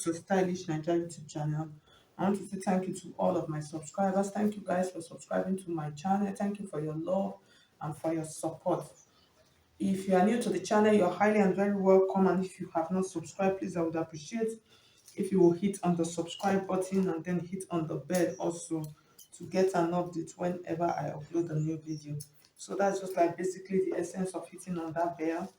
to Stylish Naija YouTube channel. I want to say thank you to all of my subscribers. Thank you guys for subscribing to my channel. Thank you for your love and for your support. If you are new to the channel, you're highly and very welcome. And if you have not subscribed, please, I would appreciate if you will hit on the subscribe button and then hit on the bell also to get an update whenever I upload a new video. So that's just like basically the essence of hitting on that bell.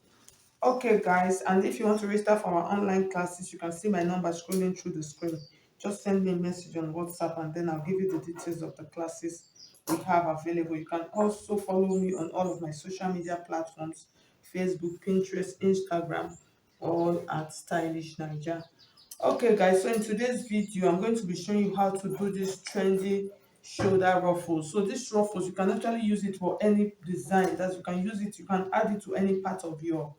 Okay, guys, and if you want to register for our online classes, you can see my number scrolling through the screen. Just send me a message on WhatsApp and then I'll give you the details of the classes we have available. You can also follow me on all of my social media platforms: Facebook, Pinterest, Instagram, all at Stylish Naija. Okay, guys, so in today's video I'm going to be showing you how to do this trendy shoulder ruffles. So this ruffles, you can actually use it for any design. That you can use it, you can add it to any part of your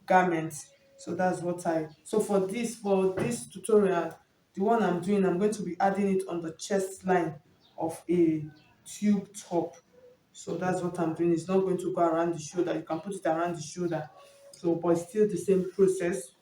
garment. So that's what so for this tutorial, the one I'm doing, I'm going to be adding it on the chest line of a tube top. So that's what I'm doing. It's not going to go around the shoulder. You can put it around the shoulder, so but it's still the same process.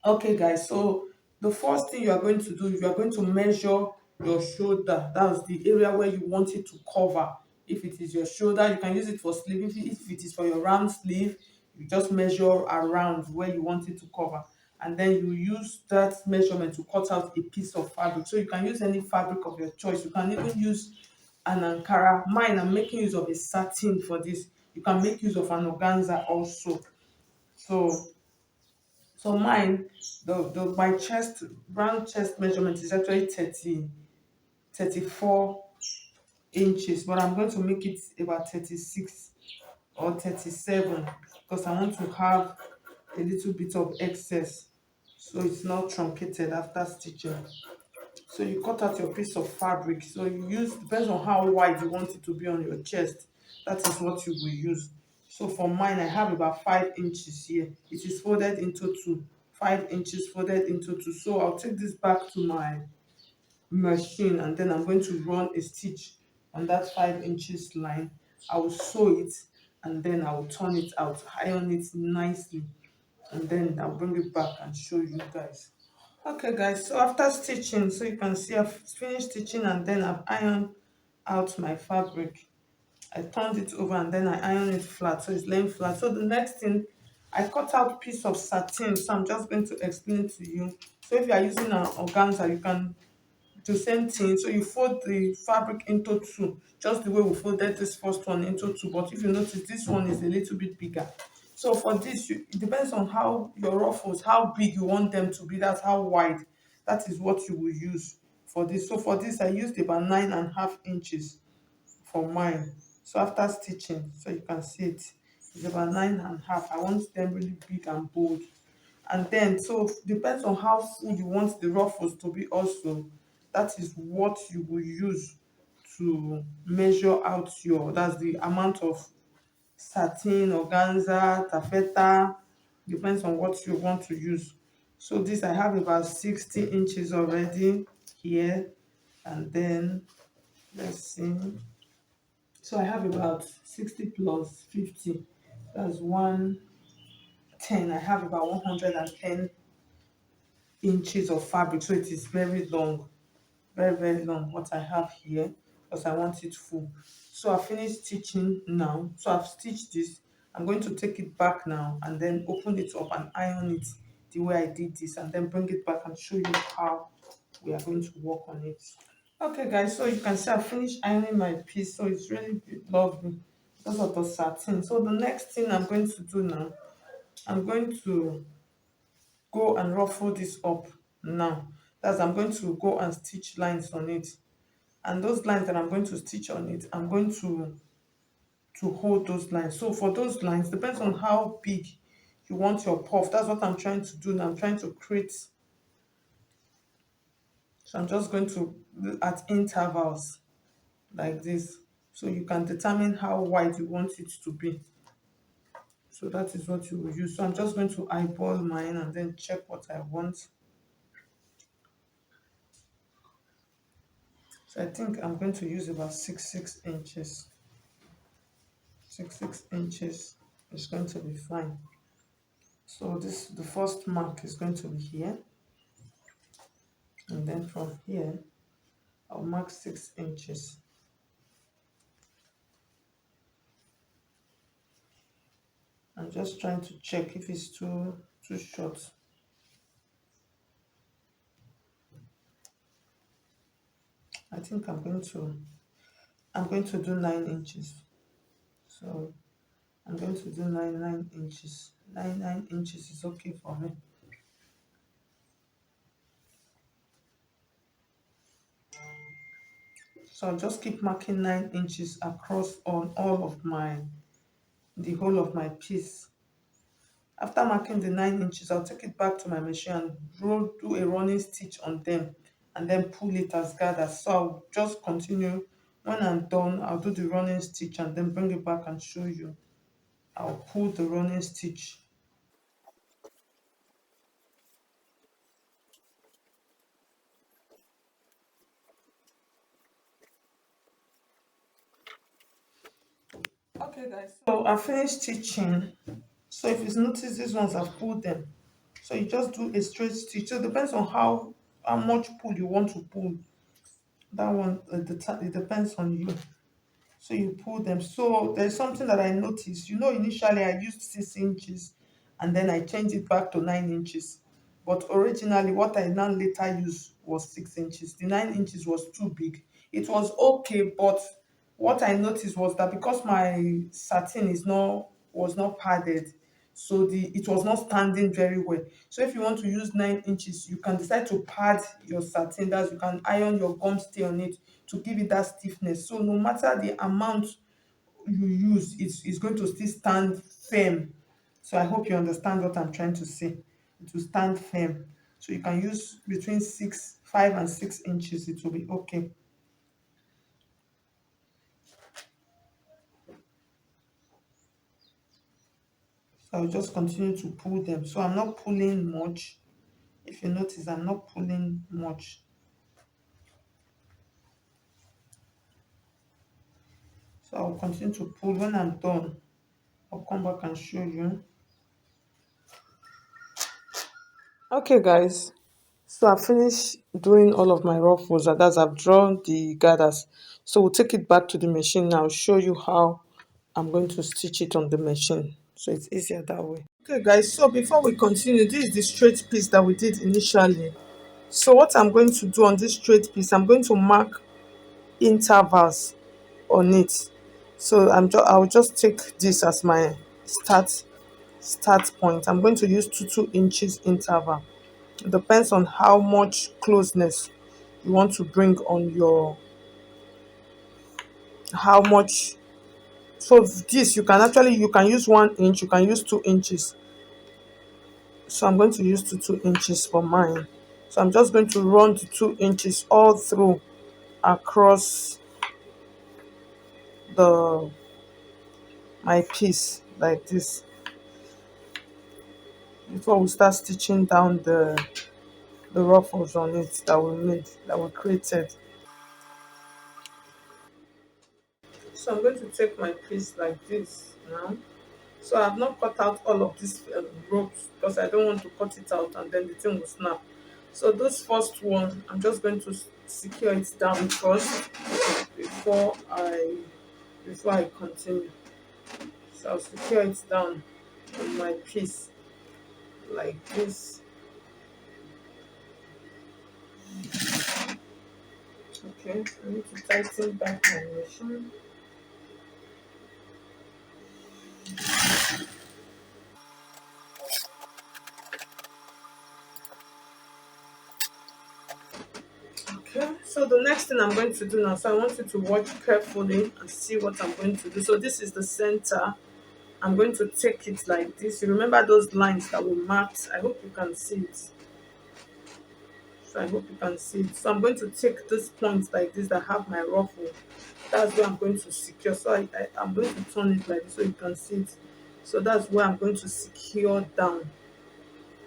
Okay, guys, so the first thing you are going to do, you are going to measure your shoulder. That's the area where you want it to cover. If it is your shoulder, you can use it for sleeve. If it is for your round sleeve, you just measure around where you want it to cover, and then you use that measurement to cut out a piece of fabric. So you can use any fabric of your choice. You can even use an Ankara. Mine, I'm making use of a satin for this. You can make use of an organza also. So mine, the my chest, round chest measurement is actually 34 inches, but I'm going to make it about 36 or 37 because I want to have a little bit of excess so it's not truncated after stitching. So you cut out your piece of fabric. So you use, depends on how wide you want it to be on your chest. That is what you will use. So for mine, I have about 5 inches here. It is folded into two. 5 inches folded into two. So I'll take this back to my machine and then I'm going to run a stitch on that 5 inches line. I will sew it and then I will turn it out, iron it nicely, and then I'll bring it back and show you guys. Okay, guys, so after stitching, so you can see I've finished stitching and then I've ironed out my fabric. I turned it over and then I ironed it flat, so it's laying flat. So the next thing, I cut out piece of satin, so I'm just going to explain it to you. So if you are using an organza, you can do the same thing. So you fold the fabric into two, just the way we folded this first one into two, but if you notice, this one is a little bit bigger. So for this, it depends on how your ruffles, how big you want them to be. That's how wide. That is what you will use for this. So for this, I used about 9.5 inches for mine. So after stitching, so you can see it's about 9.5. I want them really big and bold. And then, so depends on how full you want the ruffles to be also. That is what you will use to measure out that's the amount of satin, organza, taffeta, depends on what you want to use. So this, I have about 60 inches already here, and then let's see. So I have about 60 plus 50, that's 110. I have about 110 inches of fabric, so it is very long, very very long what I have here, because I want it full. So I finished stitching now, so I've stitched this. I'm going to take it back now and then open it up and iron it the way I did this, and then bring it back and show you how we are going to work on it. Okay, guys, so you can see I finished ironing my piece, so it's really lovely because of the satin. So the next thing I'm going to do now, I'm going to go and ruffle this up now. That's, I'm going to go and stitch lines on it, and those lines that I'm going to stitch on it, I'm going to hold those lines. So for those lines, depends on how big you want your puff. That's what I'm trying to do now. I'm trying to create, so I'm just going to at intervals like this, so you can determine how wide you want it to be. So that is what you will use. So I'm just going to eyeball mine and then check what I want. So I think I'm going to use about 6 inches. 6 inches is going to be fine. So this, the first mark is going to be here. And then from here, I'll mark 6 inches. I'm just trying to check if it's too short. I think I'm going to do 9 inches. So I'm going to do 9 inches. Nine inches is okay for me. So I'll just keep marking 9 inches across on all of the whole of my piece. After marking the 9 inches, I'll take it back to my machine and do a running stitch on them and then pull it as gathers. So I'll just continue. When I'm done, I'll do the running stitch and then bring it back and show you. I'll pull the running stitch. Okay guys, so I finished stitching. So if you notice, these ones I've pulled them. So you just do a straight stitch. So it depends on how much pull you want to pull. That one, it depends on you. So you pull them. So there's something that I noticed. Initially I used 6 inches and then I changed it back to 9 inches. But originally, what I now later used was 6 inches. The 9 inches was too big. It was okay, but what I noticed was that because my satin was not padded, so it was not standing very well. So if you want to use 9 inches, you can decide to pad your satin. That you can iron your gum stay on it to give it that stiffness. So no matter the amount you use, it's going to still stand firm. So I hope you understand what I'm trying to say. It will stand firm. So you can use between 5 and 6 inches. It will be okay. So I'll just continue to pull them. So I'm not pulling much. If you notice, I'm not pulling much. So I'll continue to pull. When I'm done, I'll come back and show you. Okay, guys. So I finished doing all of my ruffles, and as I've drawn the gathers. So we'll take it back to the machine now. Show you how I'm going to stitch it on the machine. So it's easier that way. Okay, guys. So before we continue, this is the straight piece that we did initially. So what I'm going to do on this straight piece, I'm going to mark intervals on it. So I'll just take this as my start point. I'm going to use 2 inches interval. It depends on how much closeness you want to bring on your how much. So this you can use 1 inch, you can use 2 inches. So I'm going to use 2 inches for mine. So I'm just going to run the 2 inches all through across the my piece like this before we start stitching down the ruffles on it that we created. So I'm going to take my piece like this now. So I've not cut out all of these ropes because I don't want to cut it out and then the thing will snap. So this first one, I'm just going to secure it down first before I before I continue. So I'll secure it down on my piece like this. Okay, I need to tighten back my machine. Okay, so the next thing I'm going to do now, so I want you to watch carefully and see what I'm going to do. So this is the center. I'm going to take it like this. You remember those lines that we marked? I hope you can see it. So I hope you can see it. So I'm going to take this point like this that have my ruffle. That's where I'm going to secure. So I'm going to turn it like this so you can see it. So that's where I'm going to secure down.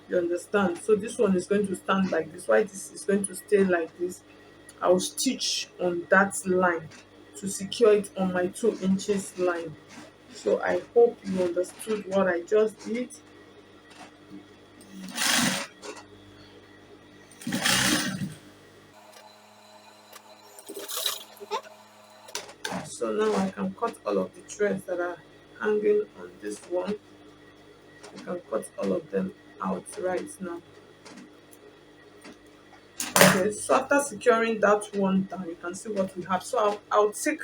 You understand? So this one is going to stand like this. Why this is going to stay like this? I'll stitch on that line to secure it on my 2 inches line. So I hope you understood what I just did. So now I can cut all of the threads that are hanging on this one. I can cut all of them out right now. Okay, so after securing that one down, you can see what we have. So I'll take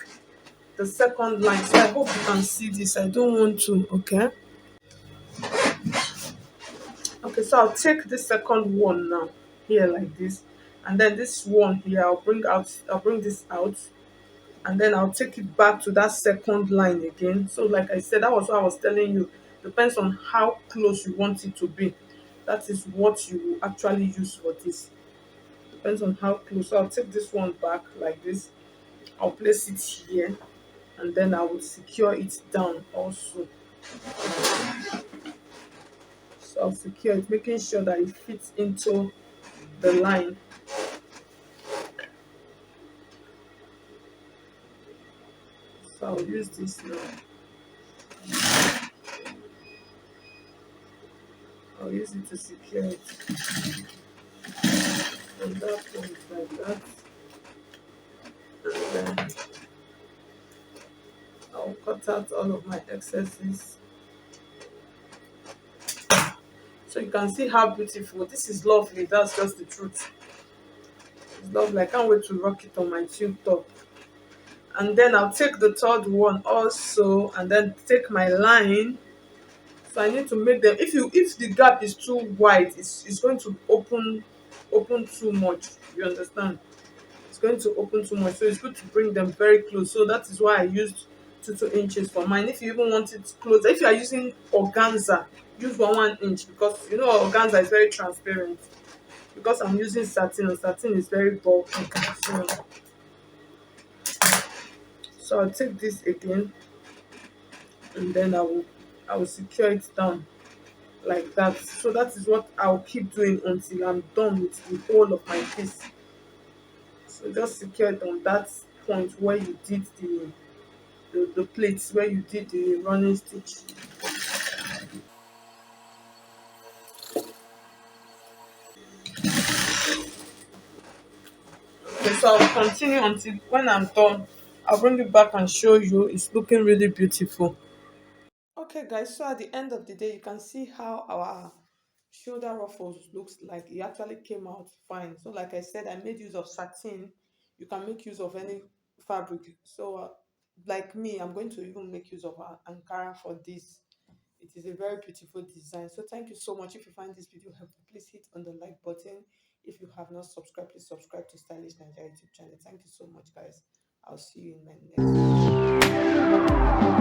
the second line. So I hope you can see this. I don't want to, okay? Okay, so I'll take the second one now, here like this. And then this one here, I'll bring this out. And then I'll take it back to that second line again. So like I said, that was what I was telling you. Depends on how close you want it to be. That is what you will actually use for this. Depends on how close. So I'll take this one back like this. I'll place it here, and then I will secure it down also. So I'll secure it, making sure that it fits into the line. So I'll use this now. I'll use it to secure it. And that point like that. And then I'll cut out all of my excesses. So you can see how beautiful. This is lovely. That's just the truth. It's lovely. I can't wait to rock it on my tube top. And then I'll take the third one also, and then take my line. So I need to make them. If the gap is too wide, it's going to open too much. You understand? It's going to open too much. So it's good to bring them very close. So that is why I used 2 inches for mine. If you even want it closer, if you are using organza, use 1 inch, because you know organza is very transparent. Because I'm using satin, and satin is very bulky. So I'll take this again, and then I will secure it down like that. So that is what I'll keep doing until I'm done with the whole of my piece. So just secure it on that point where you did the plates, where you did the running stitch. Okay, so I'll continue until when I'm done. I'll bring it back and show you. It's looking really beautiful. Okay, guys, so at the end of the day, you can see how our shoulder ruffles looks like. It actually came out fine. So like I said, I made use of satin. You can make use of any fabric. So like me, I'm going to even make use of Ankara for this. It is a very beautiful design. So thank you so much. If you find this video helpful, please hit on the like button. If you have not subscribed, please subscribe to Stylish Nigeria YouTube channel. Thank you so much, guys. I'll see you in my next video.